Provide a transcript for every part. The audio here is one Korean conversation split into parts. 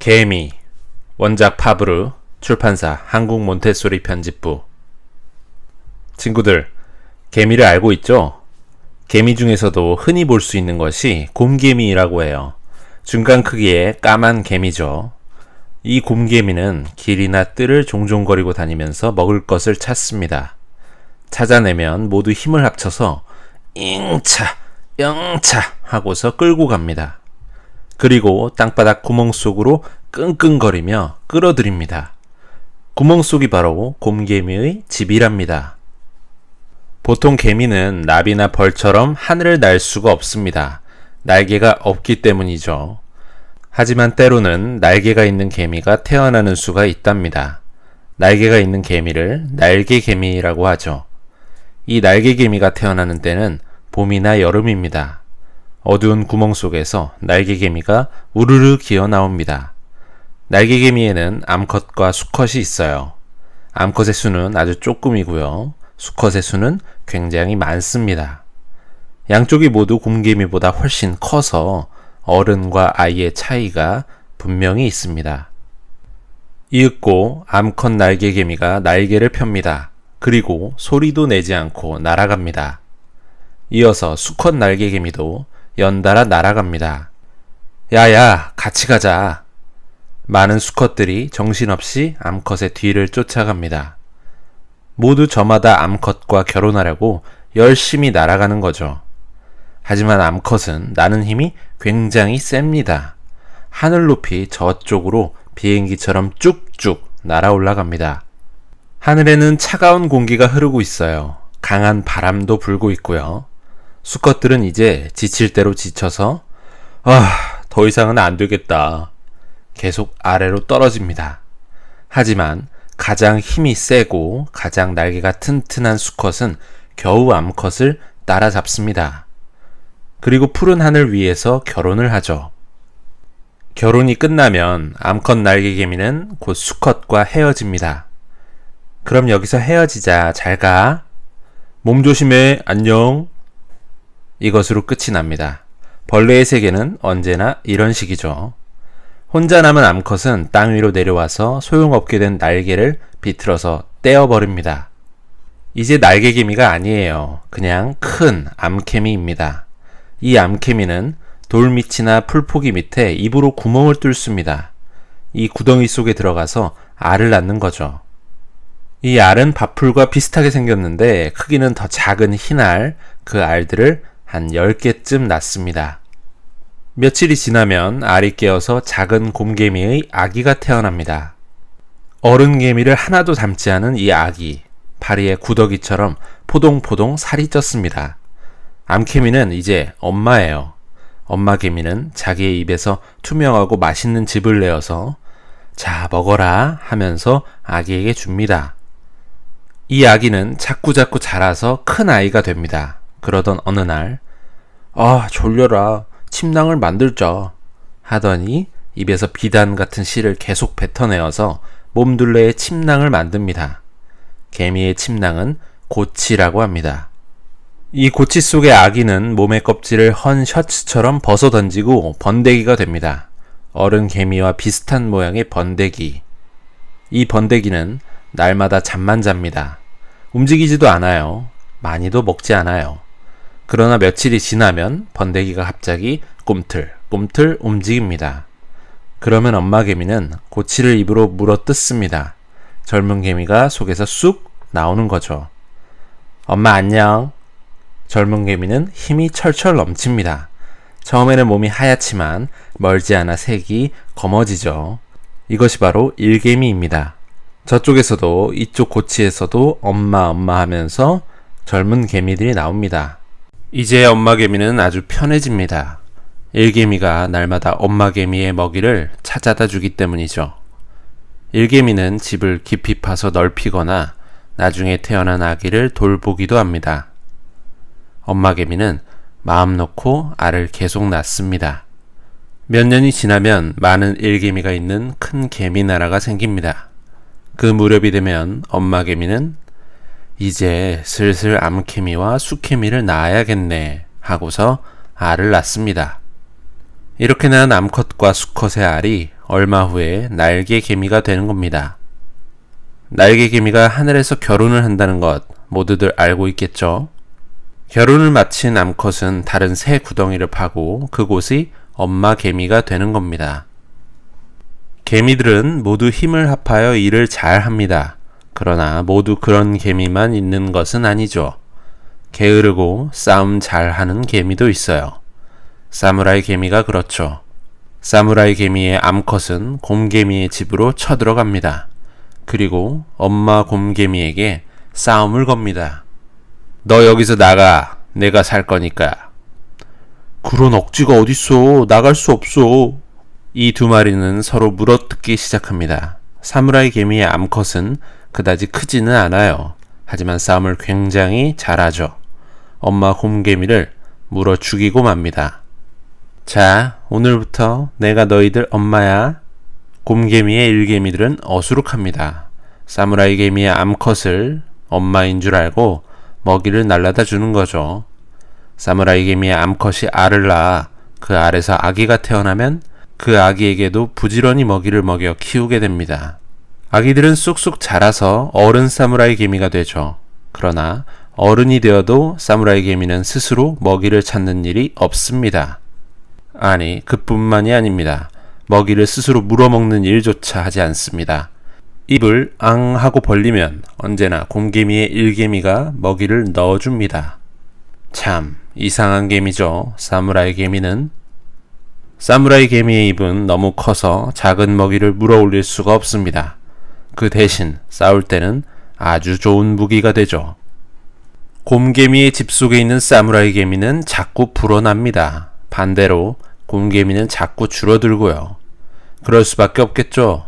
개미, 원작 파브르, 출판사 한국 몬테소리 편집부. 친구들, 개미를 알고 있죠? 개미 중에서도 흔히 볼 수 있는 것이 곰개미라고 해요. 중간 크기의 까만 개미죠. 이 곰개미는 길이나 뜰을 종종거리고 다니면서 먹을 것을 찾습니다. 찾아내면 모두 힘을 합쳐서 잉차, 영차 하고서 끌고 갑니다. 그리고 땅바닥 구멍 속으로 끙끙거리며 끌어들입니다. 구멍 속이 바로 곰개미의 집이랍니다. 보통 개미는 나비나 벌처럼 하늘을 날 수가 없습니다. 날개가 없기 때문이죠. 하지만 때로는 날개가 있는 개미가 태어나는 수가 있답니다. 날개가 있는 개미를 날개개미라고 하죠. 이 날개개미가 태어나는 때는 봄이나 여름입니다. 어두운 구멍 속에서 날개개미가 우르르 기어 나옵니다. 날개개미에는 암컷과 수컷이 있어요. 암컷의 수는 아주 조금이고요. 수컷의 수는 굉장히 많습니다. 양쪽이 모두 곰개미보다 훨씬 커서 어른과 아이의 차이가 분명히 있습니다. 이윽고 암컷 날개개미가 날개를 펴니다. 그리고 소리도 내지 않고 날아갑니다. 이어서 수컷 날개개미도 연달아 날아갑니다. 야야, 같이 가자. 많은 수컷들이 정신없이 암컷의 뒤를 쫓아갑니다. 모두 저마다 암컷과 결혼하려고 열심히 날아가는 거죠. 하지만 암컷은 나는 힘이 굉장히 셉니다. 하늘 높이 저쪽으로 비행기처럼 쭉쭉 날아 올라갑니다. 하늘에는 차가운 공기가 흐르고 있어요. 강한 바람도 불고 있고요. 수컷들은 이제 지칠 대로 지쳐서 더 이상은 안 되겠다. 계속 아래로 떨어집니다. 하지만 가장 힘이 세고 가장 날개가 튼튼한 수컷은 겨우 암컷을 따라잡습니다. 그리고 푸른 하늘 위에서 결혼을 하죠. 결혼이 끝나면 암컷 날개개미는 곧 수컷과 헤어집니다. 그럼 여기서 헤어지자. 잘 가. 몸 조심해. 안녕. 이것으로 끝이 납니다. 벌레의 세계는 언제나 이런 식이죠. 혼자 남은 암컷은 땅 위로 내려와서 소용없게 된 날개를 비틀어서 떼어버립니다. 이제 날개개미가 아니에요. 그냥 큰 암개미입니다. 이 암개미는 돌밑이나 풀포기 밑에 입으로 구멍을 뚫습니다. 이 구덩이 속에 들어가서 알을 낳는 거죠. 이 알은 밥풀과 비슷하게 생겼는데 크기는 더 작은 흰알, 그 알들을 한 10개쯤 낳습니다. 며칠이 지나면 알이 깨어서 작은 곰개미의 아기가 태어납니다. 어른 개미를 하나도 닮지 않은 이 아기, 파리의 구더기처럼 포동포동 살이 쪘습니다. 암개미는 이제 엄마예요. 엄마 개미는 자기의 입에서 투명하고 맛있는 즙을 내어서 자, 먹어라 하면서 아기에게 줍니다. 이 아기는 자꾸자꾸 자라서 큰 아이가 됩니다. 그러던 어느 날 졸려라. 침낭을 만들자 하더니 입에서 비단 같은 실을 계속 뱉어내어서 몸둘레에 침낭을 만듭니다. 개미의 침낭은 고치라고 합니다. 이 고치 속의 아기는 몸의 껍질을 헌 셔츠처럼 벗어 던지고 번데기가 됩니다. 어른 개미와 비슷한 모양의 번데기. 이 번데기는 날마다 잠만 잡니다. 움직이지도 않아요. 많이도 먹지 않아요. 그러나 며칠이 지나면 번데기가 갑자기 꿈틀꿈틀 움직입니다. 그러면 엄마 개미는 고치를 입으로 물어 뜯습니다. 젊은 개미가 속에서 쑥 나오는 거죠. 엄마 안녕. 젊은 개미는 힘이 철철 넘칩니다. 처음에는 몸이 하얗지만 멀지 않아 색이 검어지죠. 이것이 바로 일개미입니다. 저쪽에서도 이쪽 고치에서도 엄마 하면서 젊은 개미들이 나옵니다. 이제 엄마 개미는 아주 편해집니다. 일개미가 날마다 엄마 개미의 먹이를 찾아다 주기 때문이죠. 일개미는 집을 깊이 파서 넓히거나 나중에 태어난 아기를 돌보기도 합니다. 엄마 개미는 마음 놓고 알을 계속 낳습니다. 몇 년이 지나면 많은 일개미가 있는 큰 개미 나라가 생깁니다. 그 무렵이 되면 엄마 개미는 이제 슬슬 암개미와 수개미를 낳아야겠네 하고서 알을 낳습니다. 이렇게 낳은 암컷과 수컷의 알이 얼마 후에 날개 개미가 되는 겁니다. 날개 개미가 하늘에서 결혼을 한다는 것 모두들 알고 있겠죠? 결혼을 마친 암컷은 다른 새 구덩이를 파고 그곳이 엄마 개미가 되는 겁니다. 개미들은 모두 힘을 합하여 일을 잘 합니다. 그러나 모두 그런 개미만 있는 것은 아니죠. 게으르고 싸움 잘하는 개미도 있어요. 사무라이 개미가 그렇죠. 사무라이 개미의 암컷은 곰개미의 집으로 쳐들어갑니다. 그리고 엄마 곰개미에게 싸움을 겁니다. 너 여기서 나가. 내가 살 거니까. 그런 억지가 어딨어. 나갈 수 없어. 이 두 마리는 서로 물어뜯기 시작합니다. 사무라이 개미의 암컷은 그다지 크지는 않아요. 하지만 싸움을 굉장히 잘하죠. 엄마 곰개미를 물어 죽이고 맙니다. 자, 오늘부터 내가 너희들 엄마야. 곰개미의 일개미들은 어수룩합니다. 사무라이 개미의 암컷을 엄마인 줄 알고 먹이를 날라다 주는 거죠. 사무라이 개미의 암컷이 알을 낳아 그 알에서 아기가 태어나면 그 아기에게도 부지런히 먹이를 먹여 키우게 됩니다. 아기들은 쑥쑥 자라서 어른 사무라이 개미가 되죠. 그러나 어른이 되어도 사무라이 개미는 스스로 먹이를 찾는 일이 없습니다. 아니, 그뿐만이 아닙니다. 먹이를 스스로 물어먹는 일조차 하지 않습니다. 입을 앙 하고 벌리면 언제나 곰개미의 일개미가 먹이를 넣어줍니다. 참 이상한 개미죠. 사무라이 개미는. 사무라이 개미의 입은 너무 커서 작은 먹이를 물어올릴 수가 없습니다. 그 대신 싸울 때는 아주 좋은 무기가 되죠. 곰개미의 집 속에 있는 사무라이 개미는 자꾸 불어납니다. 반대로 곰개미는 자꾸 줄어들고요. 그럴 수밖에 없겠죠.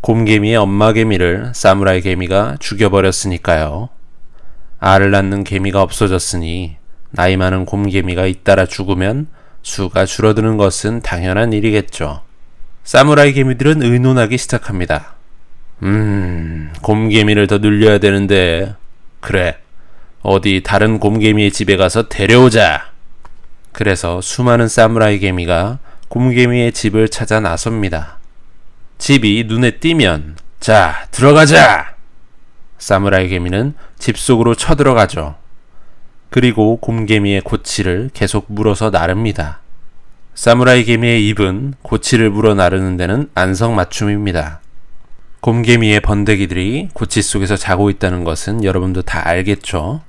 곰개미의 엄마 개미를 사무라이 개미가 죽여버렸으니까요. 알을 낳는 개미가 없어졌으니 나이 많은 곰개미가 잇따라 죽으면 수가 줄어드는 것은 당연한 일이겠죠. 사무라이 개미들은 의논하기 시작합니다. 곰개미를 더 늘려야 되는데. 그래, 어디 다른 곰개미의 집에 가서 데려오자. 그래서 수많은 사무라이 개미가 곰개미의 집을 찾아 나섭니다. 집이 눈에 띄면 자, 들어가자! 사무라이 개미는 집 속으로 쳐들어가죠. 그리고 곰개미의 고치를 계속 물어서 나릅니다. 사무라이 개미의 입은 고치를 물어 나르는 데는 안성맞춤입니다. 곰개미의 번데기들이 고치 속에서 자고 있다는 것은 여러분도 다 알겠죠?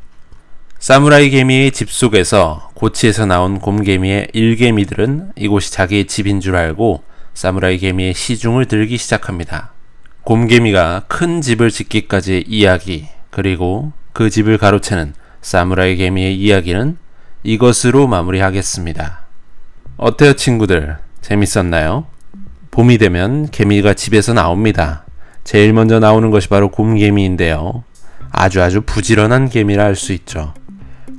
사무라이 개미의 집 속에서 고치에서 나온 곰개미의 일개미들은 이곳이 자기의 집인 줄 알고 사무라이 개미의 시중을 들기 시작합니다. 곰개미가 큰 집을 짓기까지의 이야기, 그리고 그 집을 가로채는 사무라이 개미의 이야기는 이것으로 마무리하겠습니다. 어때요, 친구들? 재밌었나요? 봄이 되면 개미가 집에서 나옵니다. 제일 먼저 나오는 것이 바로 곰개미인데요. 아주 부지런한 개미라 할 수 있죠.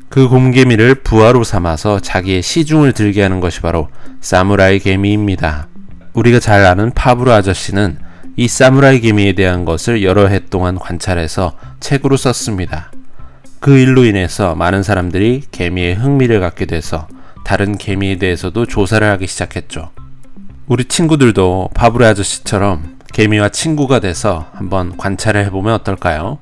그 곰개미를 부하로 삼아서 자기의 시중을 들게 하는 것이 바로 사무라이 개미입니다. 우리가 잘 아는 파브르 아저씨는 이 사무라이 개미에 대한 것을 여러 해 동안 관찰해서 책으로 썼습니다. 그 일로 인해서 많은 사람들이 개미에 흥미를 갖게 돼서 다른 개미에 대해서도 조사를 하기 시작했죠. 우리 친구들도 파브르 아저씨처럼 개미와 친구가 돼서 한번 관찰을 해보면 어떨까요?